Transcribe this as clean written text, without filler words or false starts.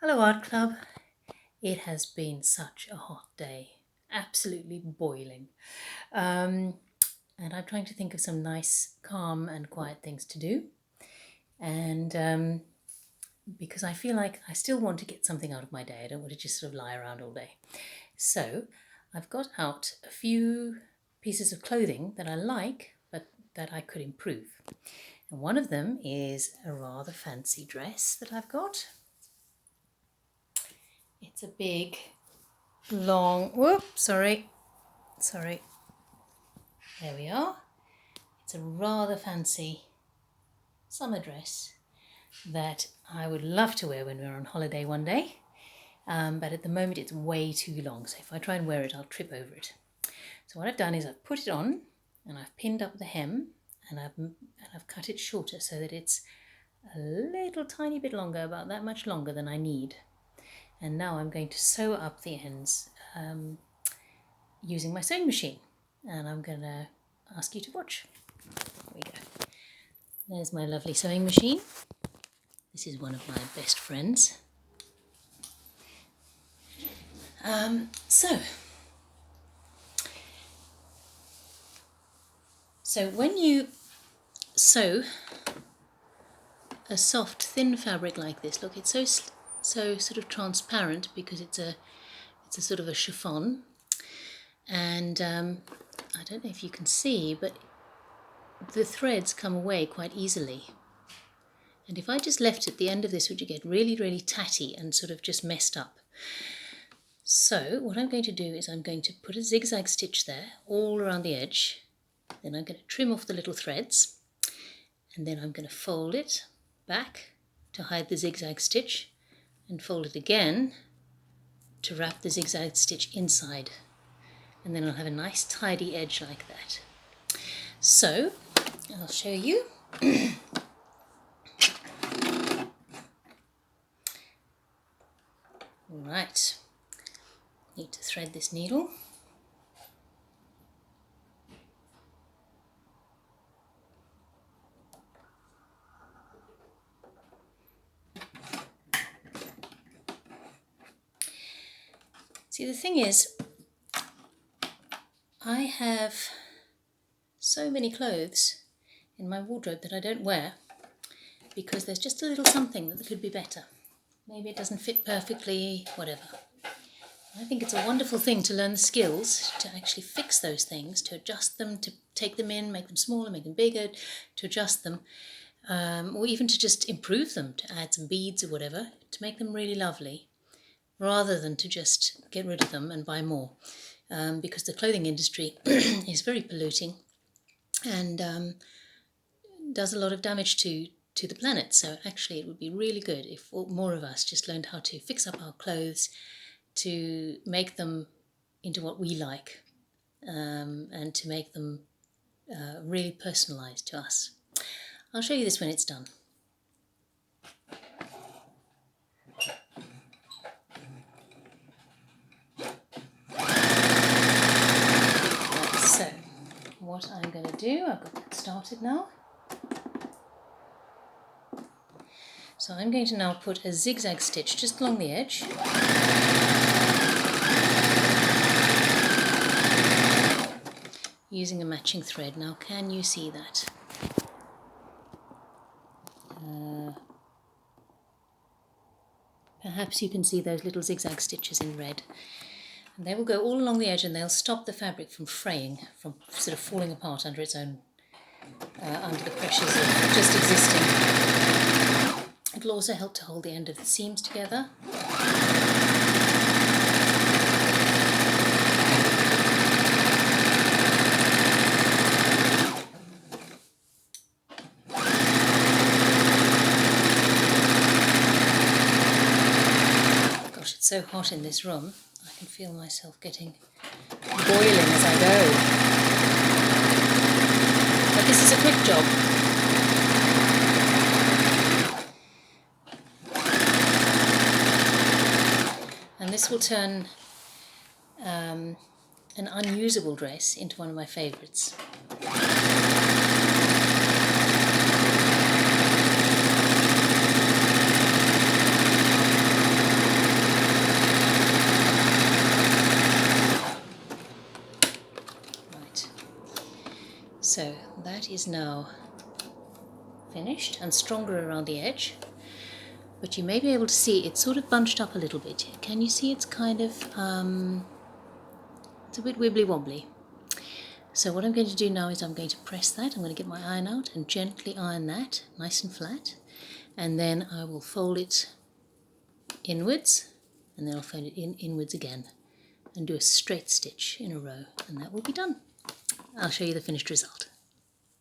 Hello Art Club. It has been such a hot day, absolutely boiling. And I'm trying to think of some nice, calm and quiet things to do. And because I feel like I still want to get something out of my day, I don't want to just sort of lie around all day. So I've got out a few pieces of clothing that I like, but that I could improve. And one of them is a rather fancy dress that I've got. It's a big, long, sorry. There we are. It's a rather fancy summer dress that I would love to wear when we're on holiday one day. But at the moment it's way too long, so if I try and wear it, I'll trip over it. So what I've done is I've put it on and I've pinned up the hem and I've cut it shorter so that it's a little tiny bit longer, about that much longer than I need. And now I'm going to sew up the ends using my sewing machine. And I'm going to ask you to watch. There we go. There's my lovely sewing machine. This is one of my best friends. So when you sew a soft, thin fabric like this, look, it's so sort of transparent because it's a sort of a chiffon, and I don't know if you can see, but the threads come away quite easily. And if I just left it, the end of this would get really, really tatty and sort of just messed up. So what I'm going to do is I'm going to put a zigzag stitch there all around the edge. Then I'm going to trim off the little threads, and then I'm going to fold it back to hide the zigzag stitch, and fold it again to wrap the zigzag stitch inside, and then I'll have a nice tidy edge like that. So I'll show you. Right, need to thread this needle. See, the thing is, I have so many clothes in my wardrobe that I don't wear because there's just a little something that could be better. Maybe it doesn't fit perfectly, whatever. I think it's a wonderful thing to learn the skills to actually fix those things, to adjust them, to take them in, make them smaller, make them bigger, to adjust them, or even to just improve them, to add some beads or whatever, to make them really lovely, rather than to just get rid of them and buy more, because the clothing industry is very polluting and does a lot of damage to the planet. So actually it would be really good if more of us just learned how to fix up our clothes, to make them into what we like, and to make them really personalised to us. I'll show you this when it's done. So what I'm going to do, I've got that started now. So I'm going to now put a zigzag stitch just along the edge. Using a matching thread. Now, can you see that? Perhaps you can see those little zigzag stitches in red. And they will go all along the edge and they'll stop the fabric from fraying, from sort of falling apart under its own, under the pressures of just existing. It will also help to hold the end of the seams together. Gosh, it's so hot in this room. I can feel myself getting boiling as I go. But this is a quick job. And this will turn an unusable dress into one of my favourites. So that is now finished and stronger around the edge, but you may be able to see it's sort of bunched up a little bit. Can you see it's kind of it's a bit wibbly wobbly? So what I'm going to do now is I'm going to press that. I'm going to get my iron out and gently iron that nice and flat, and then I will fold it inwards, and then I'll fold it inwards again and do a straight stitch in a row, and that will be done. I'll show you the finished result.